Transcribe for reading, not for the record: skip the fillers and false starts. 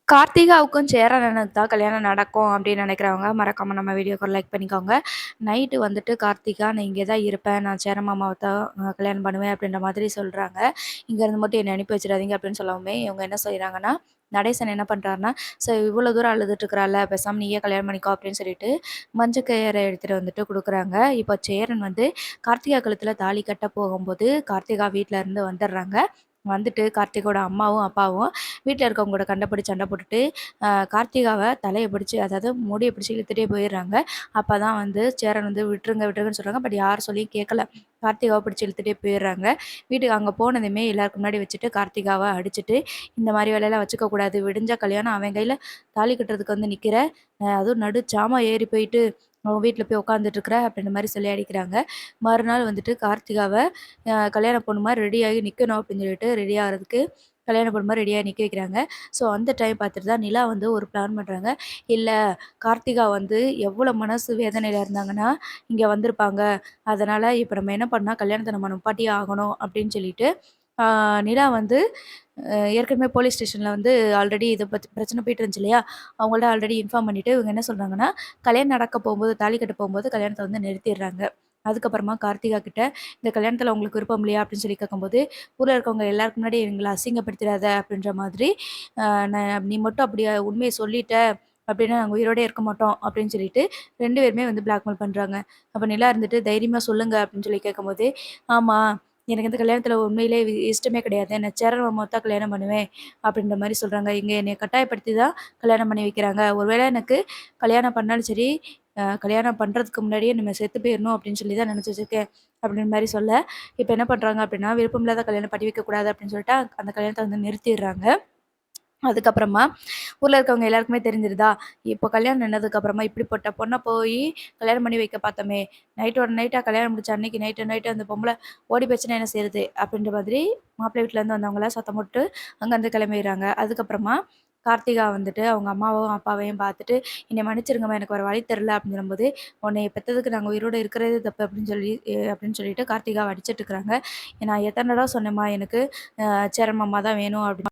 கார்த்திகாவுக்கும் சேரன் அண்ணனுக்கு தான் கல்யாணம் நடக்கும் அப்படின்னு நினைக்கிறவங்க மறக்காம நம்ம வீடியோக்கு ஒரு லைக் பண்ணிக்கோங்க. நைட்டு வந்துட்டு கார்த்திகா நான் இங்கே தான் இருப்பேன். நான் சேரன் மாமாவ தான் கல்யாணம் பண்ணுவேன் அப்படின்ற மாதிரி சொல்றாங்க. இங்கேருந்து மட்டும் என்னை அனுப்பி வச்சுறாதீங்க அப்படின்னு சொல்லவுமே, இவங்க என்ன செய்றாங்கன்னா, நடேசன் என்ன பண்றாருன்னா, "சரி இவ்வளோ தூரம் அழுதுட்டு இருக்கிறாள்ல, பேசாம நீயே கல்யாணம் பண்ணிக்கோ" அப்படின்னு சொல்லிட்டு மஞ்ச கயிற எடுத்துட்டு வந்துட்டு குடுக்குறாங்க. இப்போ சேரன் வந்து கார்த்திகா கழுத்துல தாலி கட்ட போகும்போது, கார்த்திகா வீட்ல இருந்து வந்துடுறாங்க. வந்துட்டு கார்த்திகோட அம்மாவும், அப்பாவும் வீட்ல இருக்கவங்க கூட கண்டபடி சண்டை போட்டுட்டு, கார்த்திகாவ தலைய பிடிச்சு அதாவது முடிய பிடிச்சு இழுத்துட்டே போயிடுறாங்க. அப்பதான் வந்து சேரன் வந்து விட்டுருங்க, விட்டுருங்கன்னு சொல்றாங்க. பட் யார் சொல்லியும் கேட்கல. கார்த்திகாவ பிடிச்சு இழுத்துட்டே போயிடுறாங்க. வீட்டுக்கு அங்க போனதுமே எல்லாருக்கு முன்னாடி வச்சுட்டு கார்த்திகாவ அடிச்சுட்டு, "இந்த மாரி வேலையெல்லாம் வச்சுக்க கூடாது. விடிஞ்சா கல்யாணம் அவன் கையில தாலி கட்டுறதுக்கு வந்து நிக்கிற. அதுவும் நடு சாமம் ஏறி போயிட்டு அவன் வீட்ல போய் உட்காந்துட்டு இருக்கிற" அப்படின்ற மாரி சொல்லி அடிக்கிறாங்க. மறுநாள் வந்துட்டு கார்த்திகாவ கல்யாண பொண்ணு மாரி ரெடியாகி நிக்கணும் அப்படின்னு சொல்லிட்டு ரெடி ஆகுறதுக்கு கல்யாண பொண்ணு மாரி ரெடியாகி நிக்க வைக்கிறாங்க. ஸோ அந்த டைம் பார்த்துட்டு தான் நிலா வந்து ஒரு பிளான் பண்றாங்க. இல்ல கார்த்திகா வந்து எவ்வளோ மனசு வேதனையில இருந்தாங்கன்னா, இங்க வந்திருப்பாங்க. அதனால இப்ப நம்ம என்ன பண்ணா கல்யாணத்த நம்ம நிப்பாட்டியே ஆகணும் அப்படின்னு சொல்லிட்டு, ஆ நிலா வந்து ஏற்கனவே போலீஸ் ஸ்டேஷன்ல வந்து ஆல்ரெடி இத பத்தி பிரச்சனை போயிட்டு இருந்துச்சு இல்லையா? அவங்கள்ட்ட ஆல்ரெடி இன்ஃபார்ம் பண்ணிட்டு இவங்க என்ன சொல்றாங்கன்னா, கல்யாணம் நடக்க போம்போது தாலி கட்ட போம்போது கல்யாணத்த வந்து நிறுத்திடுறாங்க. அதுக்கப்புறமா கார்த்திகா கிட்ட, "இந்த கல்யாணத்துல உங்களுக்கு விருப்பம் இல்லையா?" அப்படின்னு சொல்லி கேட்கும்போது, ஊர்ல இருக்கவங்க எல்லாருக்கு முன்னாடி எங்கள அசிங்கப்படுத்திறாத அப்படின்ற மாதிரி, அ "ந நீ மட்டும் அப்படி உண்மைய சொல்லிட்ட அப்படின்னா நாங்க உயிரோடயே இருக்க மாட்டோம்." அப்படின்னு சொல்லிட்டு 2 பேருமே வந்து பிளாக்மெயில் பண்றாங்க. அப்ப நிலா இருந்துட்டு, "தைரியமா சொல்லுங்க." அப்படின்னு சொல்லி கேட்கும்போது, "ஆமா, எனக்கு இந்த கல்யாணத்துல உண்மையிலே இஷ்டமே கிடையாது. நான் சேரன் மாமாவ தான் கல்யாணம் பண்ணுவேன்." அப்படின்ற மாரி சொல்றாங்க. இங்க என்னைய கட்டாயப்படுத்தி தான் கல்யாணம் பண்ணி வைக்கிறாங்க. ஒருவேளை எனக்கு கல்யாணம் பண்ணாலும் சரி, கல்யாணம் பண்றதுக்கு முன்னாடியே நம்ம செத்து போயிரணும் அப்படின்னு சொல்லி தான் நினைச்சு வச்சிருக்கேன். அப்படின்ற மாரி சொல்ல, இப்ப என்ன பண்றாங்க அப்படின்னா, விருப்பமில்லாத கல்யாணம் பண்ணி வைக்கக்கூடாது அப்படின்னு சொல்லிட்டு அந்த கல்யாணத்த வந்து நிறுத்திடுறாங்க. அதுக்கப்புறமா ஊர்ல இருக்கவங்க எல்லாருக்குமே தெரிஞ்சிருதா, இப்போ கல்யாணம் நின்னதுக்கப்புறமா இப்படிப்பட்ட பொண்ண போயி கல்யாணம் பண்ணி வைக்க பார்த்தோமே, நைட்டோட நைட்டா கல்யாணம் முடிச்ச அன்னைக்கு நைட்டு நைட்டு அந்த பொம்பள ஓடி போச்சுன்னா என்ன செய்றது? அப்படின்ற மாதிரி மாப்பிள்ளை வீட்லேருந்து வந்தவங்கலாம் சத்தம் போட்டு அங்கேருந்து கிளம்பிர்றாங்க. அதுக்கப்புறமா கார்த்திகா வந்துட்டு அவங்க அம்மாவும், அப்பாவையும் பார்த்துட்டு, "என்னைய மன்னிச்சிருங்கம்மா எனக்கு வேற வழி தெரியல" அப்படின்னு சொல்லும்போது, "உன்னைய பெத்ததுக்கு நாங்க உயிரோட இருக்கிறதே தப்பு" அப்படின்னு சொல்லி அப்படின்னு சொல்லிட்டு கார்த்திகாவ அடிச்சிட்டு இருக்கிறாங்க. "நான் எத்தன தடவ சொன்னேம்மா எனக்கு சேரன் மாமா தான் வேணும்" அப்படின்னு